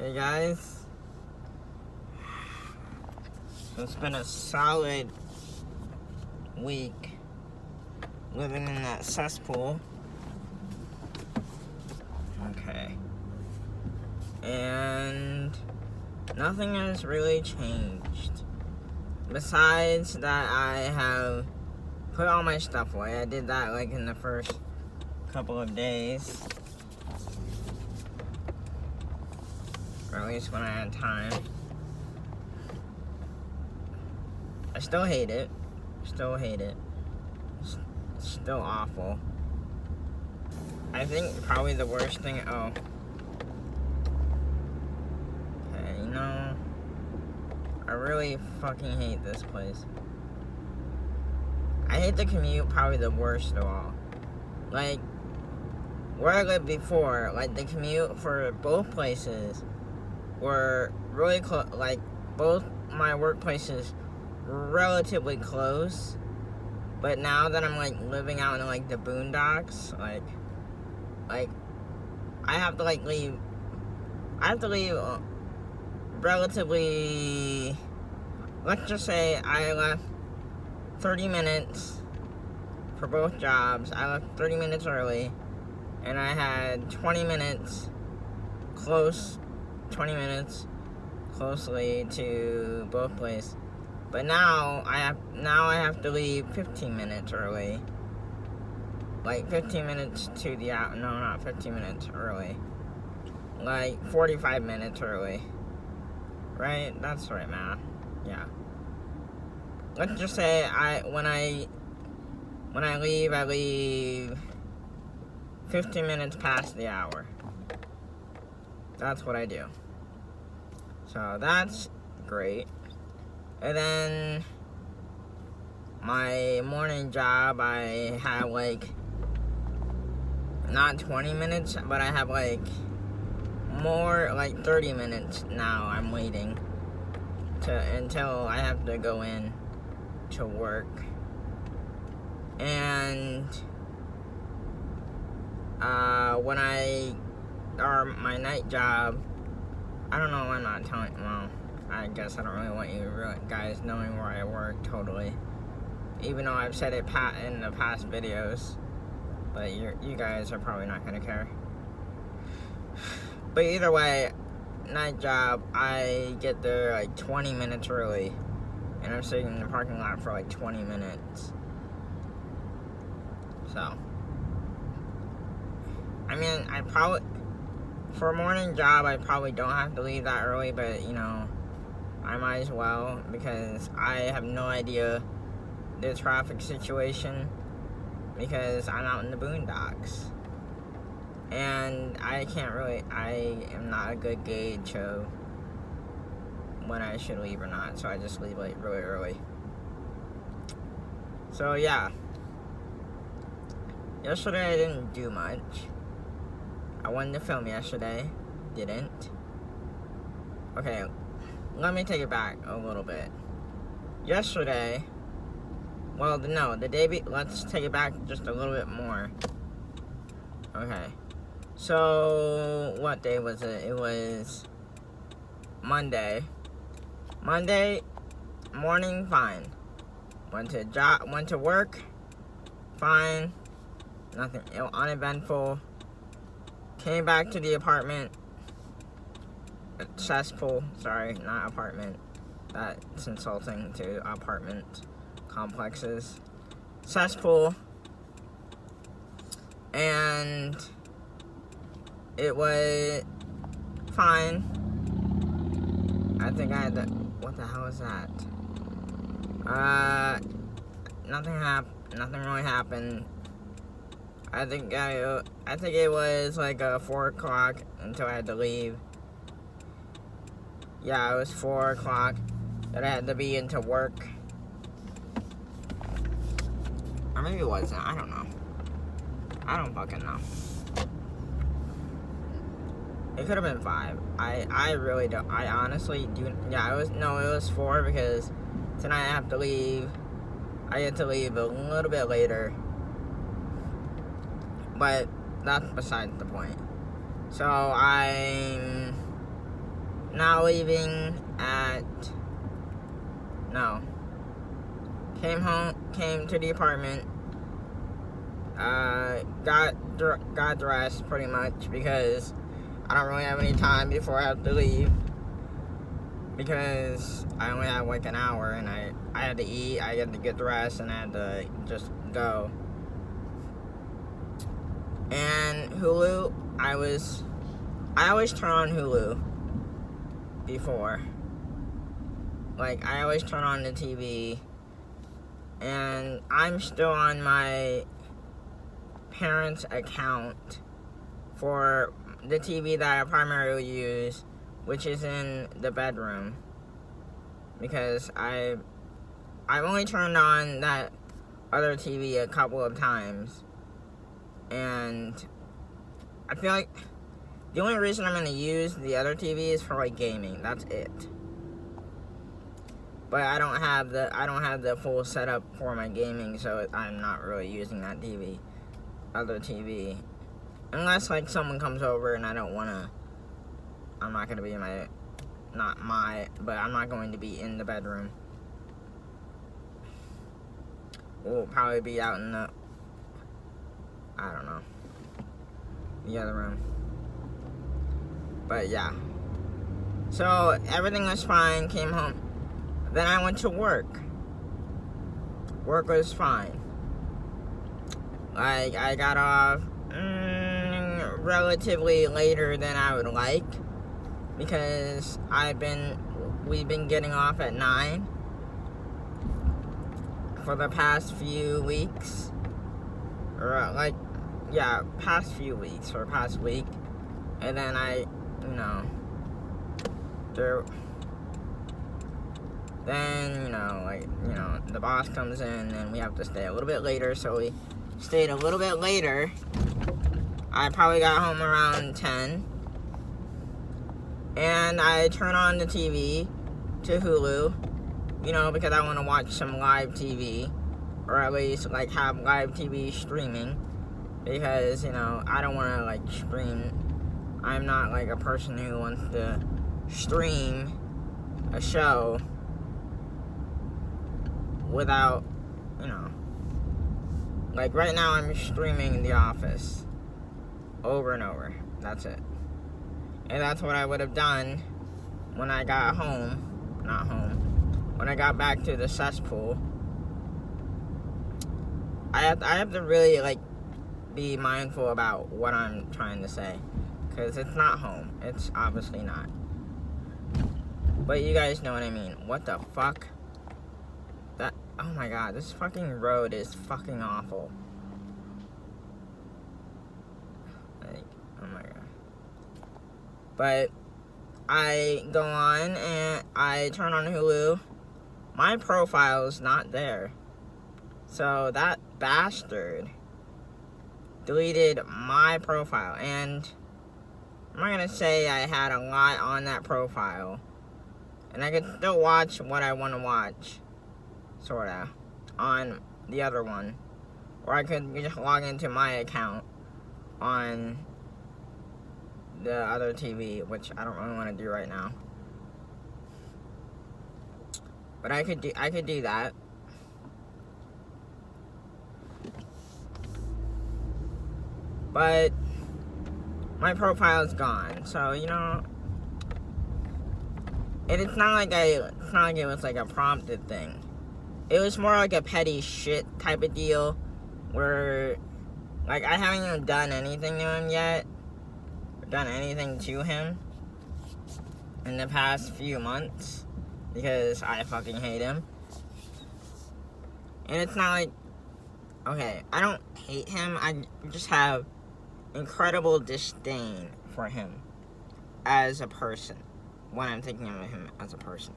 Hey guys, it's been a solid week living in that cesspool. Okay. And nothing has really changed. Besides that, I have put all my stuff away. I did that like in the first couple of days. Or at least when I had time. I still hate it. Still hate it. It's still awful. I think probably the worst thing. Okay, I really fucking hate this place. I hate the commute probably the worst of all. Like, where I lived before, like the commute for both places were really close. Like, both my workplaces were relatively close. But now that I'm like living out in like the boondocks, like I have to like leave. I have to leave relatively. Let's just say I left 30 minutes for both jobs. I left 30 minutes early, and I had 20 minutes closely to both places. But now I have to leave 15 minutes early. Like 15 minutes to the out. No, not 15 minutes early. Like 45 minutes early. Right? That's right, man. Yeah. Let's just say when I leave, I leave 15 minutes past the hour. That's what I do. So that's great. And then my morning job, I have like not 20 minutes, but I have like more like 30 minutes now. I'm waiting until I have to go in to work. And my night job, I don't know why I'm not telling. Well, I guess I don't really want you guys knowing where I work totally, even though I've said it in the past videos. But you guys are probably not gonna care. But either way, night job, I get there like 20 minutes early, and I'm sitting in the parking lot for like 20 minutes. So, I mean, for a morning job, I probably don't have to leave that early, but I might as well, because I have no idea the traffic situation, because I'm out in the boondocks. And I am not a good gauge of when I should leave or not, so I just leave like really early. So yeah. Yesterday I didn't do much. I wanted to film yesterday, didn't. Okay, let me take it back a little bit. Yesterday, let's take it back just a little bit more. Okay, so what day was it? It was Monday. Monday morning, fine. Went to work, fine. Nothing, uneventful. Came back to the apartment. Cesspool, sorry, not apartment. That's insulting to apartment complexes. Cesspool. And it was fine. I think I had to, what the hell is that? Nothing really happened. I think it was like 4 o'clock until I had to leave. Yeah, it was 4 o'clock that I had to be into work. Or maybe it wasn't, I don't know. I don't fucking know. It could have been 5. I really don't. I honestly do. Yeah, it was 4, because tonight I have to leave. I get to leave a little bit later. But that's besides the point. So I'm now leaving at, no, came to the apartment, got dressed pretty much because I don't really have any time before I have to leave, because I only have like an hour, and I had to eat, I had to get dressed, and I had to just go. And Hulu, I always turn on Hulu before. Like, I always turn on the TV, and I'm still on my parents' account for the TV that I primarily use, which is in the bedroom, because I've only turned on that other TV a couple of times, and I feel like the only reason I'm going to use the other TV is for like gaming. That's it. But I don't have the full setup for my gaming, so I'm not really using that other TV, unless like someone comes over and I don't want to. I'm not going to be in but I'm not going to be in the bedroom. We'll probably be out in the, I don't know, the other room. But yeah. So everything was fine, came home. Then I went to work. Work was fine. Like, I got off relatively later than I would like, because we've been getting off at 9 for the past few weeks, or past few weeks, or past week, and then the boss comes in and we have to stay a little bit later, so we stayed a little bit later. I probably got home around 10, and I turn on the TV to Hulu, because I want to watch some live TV, or at least like have live TV streaming, because I don't want to like stream. I'm not like a person who wants to stream a show without, like right now I'm streaming The Office over and over. That's it. And that's what I would have done when I got when I got back to the cesspool. I have to really like be mindful about what I'm trying to say, because it's not home. It's obviously not. But you guys know what I mean. What the fuck? Oh my god, this fucking road is fucking awful. Like, oh my god. But I go on and I turn on Hulu. My profile's not there. So that bastard deleted my profile. And I'm not gonna say I had a lot on that profile. And I could still watch what I want to watch, sorta, on the other one. Or I could just log into my account on the other TV, which I don't really want to do right now. But I could do that. But my profile's gone, so and it's not like it was like a prompted thing. It was more like a petty shit type of deal, where like I haven't even done anything to him yet, or done anything to him in the past few months, because I fucking hate him. And it's not like, okay, I don't hate him, I just have incredible disdain for him as a person, when I'm thinking of him as a person.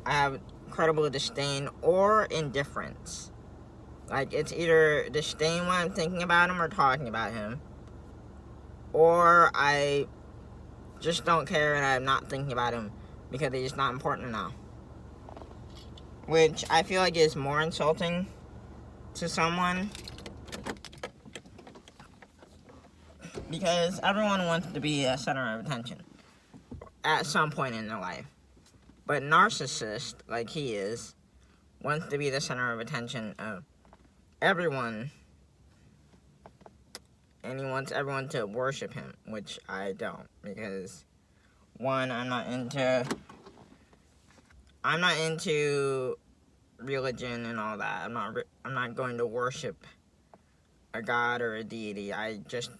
I have incredible disdain or indifference. Like, it's either disdain when I'm thinking about him or talking about him, or I just don't care and I'm not thinking about him because he's not important enough. Which I feel like is more insulting to someone, because everyone wants to be a center of attention. at some point in their life. But narcissist, like he is, wants to be the center of attention of everyone, and he wants everyone to worship him, which I don't, because one, I'm not into religion and all that. I'm not going to worship a god or a deity. I just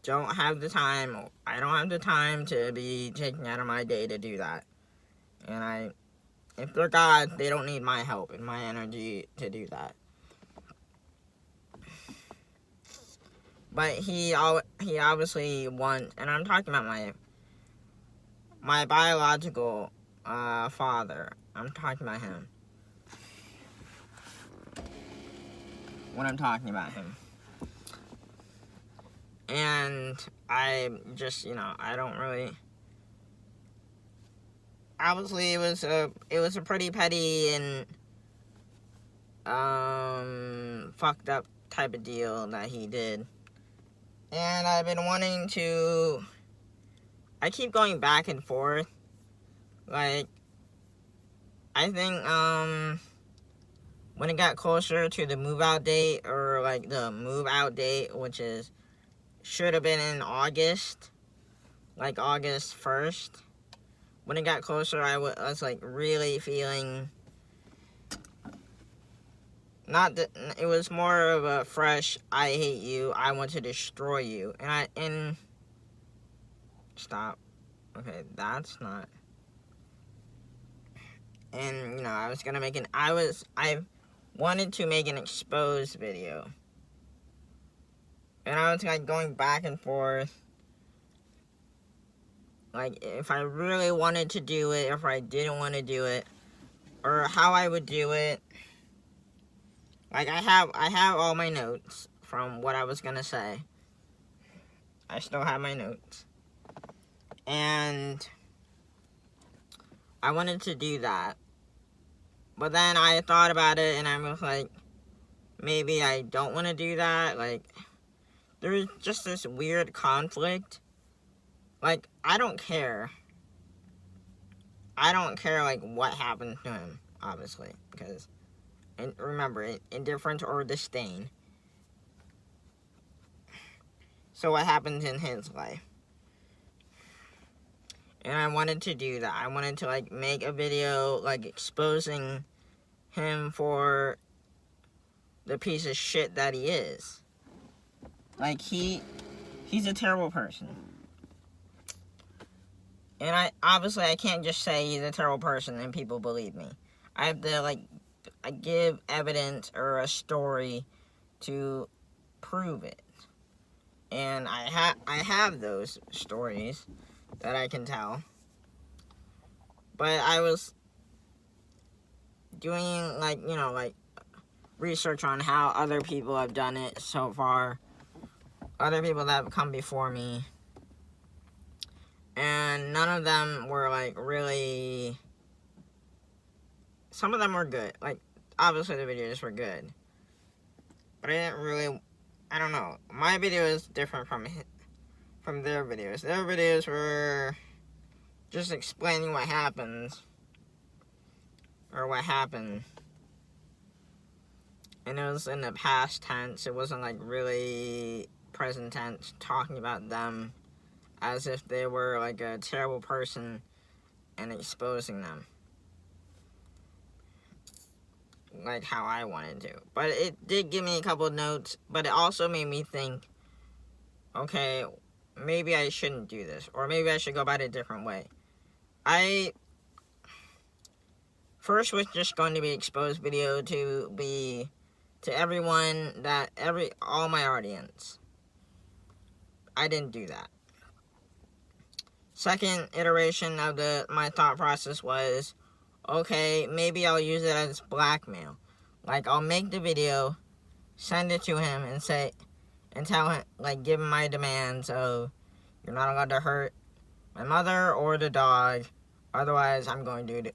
don't have the time. I don't have the time to be taking out of my day to do that. And if they're gods, they don't need my help and my energy to do that. But he obviously wants, and I'm talking about my biological father. I'm talking about him. When I'm talking about him. And I just, I don't really. Obviously, it was a pretty petty and fucked up type of deal that he did. And I've been wanting to. I keep going back and forth. Like, I think when it got closer to the move out date, or like the move out date, which should have been in August, like August 1st. When it got closer, I was like really feeling, not that, it was more of a fresh, I hate you, I want to destroy you. And stop. Okay, that's not. And, I was gonna make I wanted to make an exposed video. And I was like going back and forth. Like, if I really wanted to do it, if I didn't want to do it, or how I would do it. Like, I have all my notes from what I was gonna say. I still have my notes. And I wanted to do that. But then I thought about it, and I was like, maybe I don't want to do that. Like, there's just this weird conflict. Like, I don't care. Like, what happened to him, obviously. Because, and remember, indifference or disdain. So what happened in his life? And I wanted to do that. I wanted to, like, make a video, like, exposing him for the piece of shit that he is. Like, he's a terrible person. And I can't just say he's a terrible person and people believe me. I have to, like, I give evidence or a story to prove it. And I have those stories that I can tell. But I was doing, like, research on how other people have done it so far. Other people that have come before me. And none of them were, like, really. Some of them were good. Like, obviously the videos were good. But I didn't really. I don't know. My video is different from their videos. Their videos were just explaining what happens. Or what happened. And it was in the past tense. It wasn't, like, really present tense, talking about them as if they were, like, a terrible person and exposing them. Like how I wanted to. But it did give me a couple of notes, but it also made me think, okay, maybe I shouldn't do this, or maybe I should go about it a different way. I first was just going to be exposed video to be to everyone all my audience. I didn't do that. Second iteration of my thought process was, okay, maybe I'll use it as blackmail. Like, I'll make the video, send it to him, and tell him, like, give him my demands of, you're not allowed to hurt my mother or the dog, otherwise I'm going to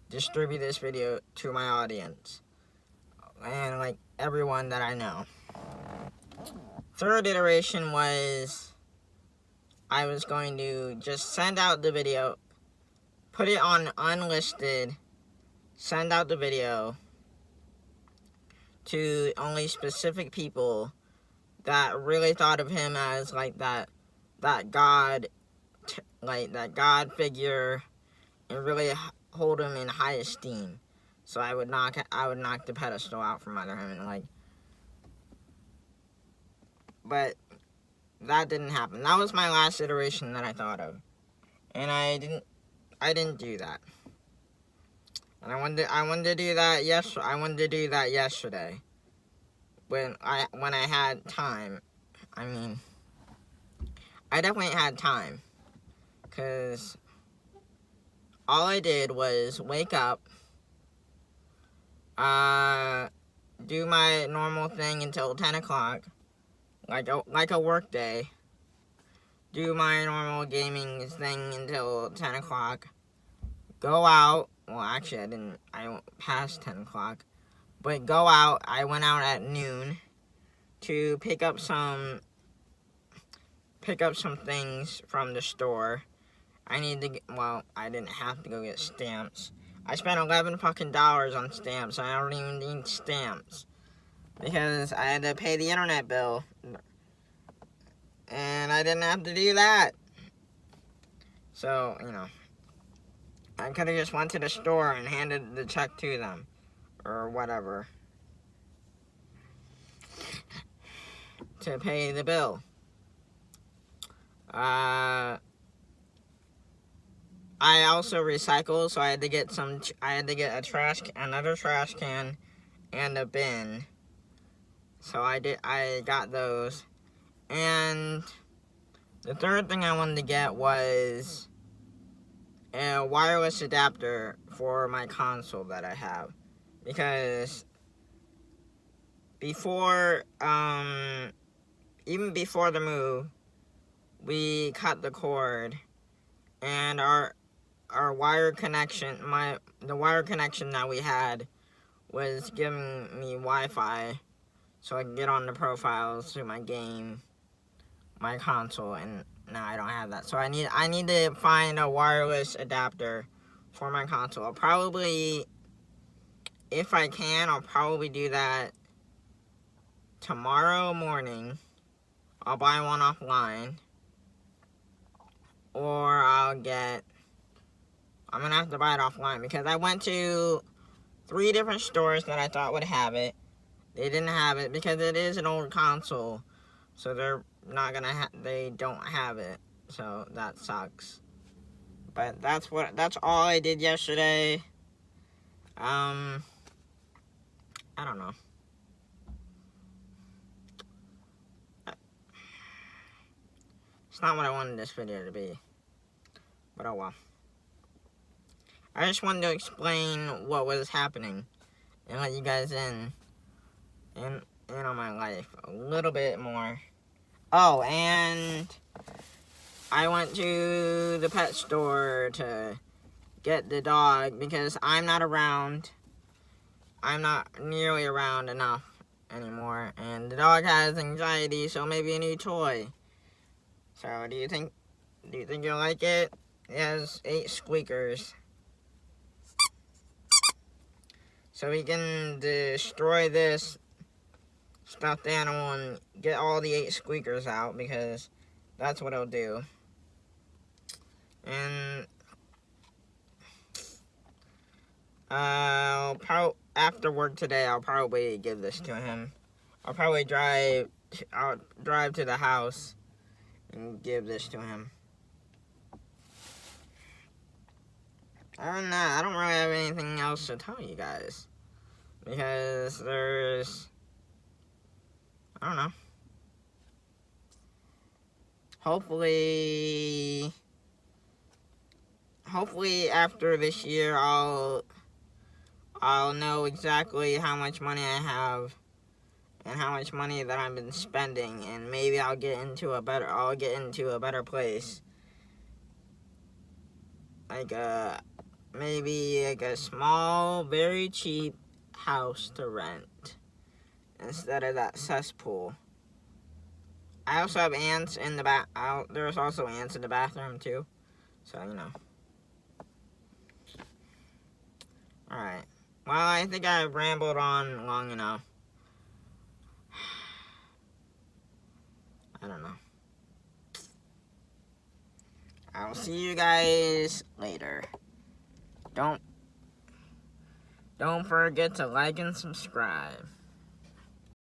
distribute this video to my audience. And, like, everyone that I know. Third iteration was, I was going to just send out the video, put it on unlisted, send out the video to only specific people that really thought of him as like that God, like that God figure, and really hold him in high esteem. So I would knock the pedestal out from under him, and like, but that didn't happen. That was my last iteration that I thought of, and I didn't do that. And I wanted to do that yesterday when I had time. I mean, I definitely had time, because all I did was wake up, do my normal thing until 10 o'clock, like a work day, do my normal gaming thing until 10 o'clock, go out, well actually I went past 10 o'clock, but go out, I went out at noon to pick up some things from the store. I didn't have to go get stamps. I spent $11 fucking on stamps. I don't even need stamps, because I had to pay the internet bill, and I didn't have to do that. So, I could have just went to the store and handed the check to them, or whatever, to pay the bill. I also recycle, so I had to get another trash can and a bin. So I got those. And the third thing I wanted to get was a wireless adapter for my console that I have. Because even before the move, we cut the cord, and our wire connection, the wire connection that we had was giving me Wi-Fi, so I can get on the profiles to my game, my console, and now I don't have that. So I need to find a wireless adapter for my console. I'll probably, if I can, I'll probably do that tomorrow morning. I'll buy one offline, or I'm gonna have to buy it offline, because I went to 3 different stores that I thought would have it. They didn't have it, because it is an old console, so they don't have it, so that sucks. But that's all I did yesterday. I don't know. It's not what I wanted this video to be, but oh well. I just wanted to explain what was happening and let you guys in on my life a little bit more. Oh, and I went to the pet store to get the dog, because I'm not around. I'm not nearly around enough anymore, and the dog has anxiety, so maybe a new toy. So do you think you'll like it? It has 8 squeakers. So we can destroy this stuffed animal and get all the 8 squeakers out, because that's what it'll do. And after work today, I'll probably give this to him. I'll drive to the house and give this to him. Other than that, I don't really have anything else to tell you guys, because I don't know. Hopefully after this year, I'll know exactly how much money I have and how much money that I've been spending, and maybe I'll get into a better place. Maybe a small, very cheap house to rent instead of that cesspool. I also have ants in the there's also ants in the bathroom too, so Alright. Well, I think I rambled on long enough. I don't know. I will see you guys later. Don't forget to like and subscribe.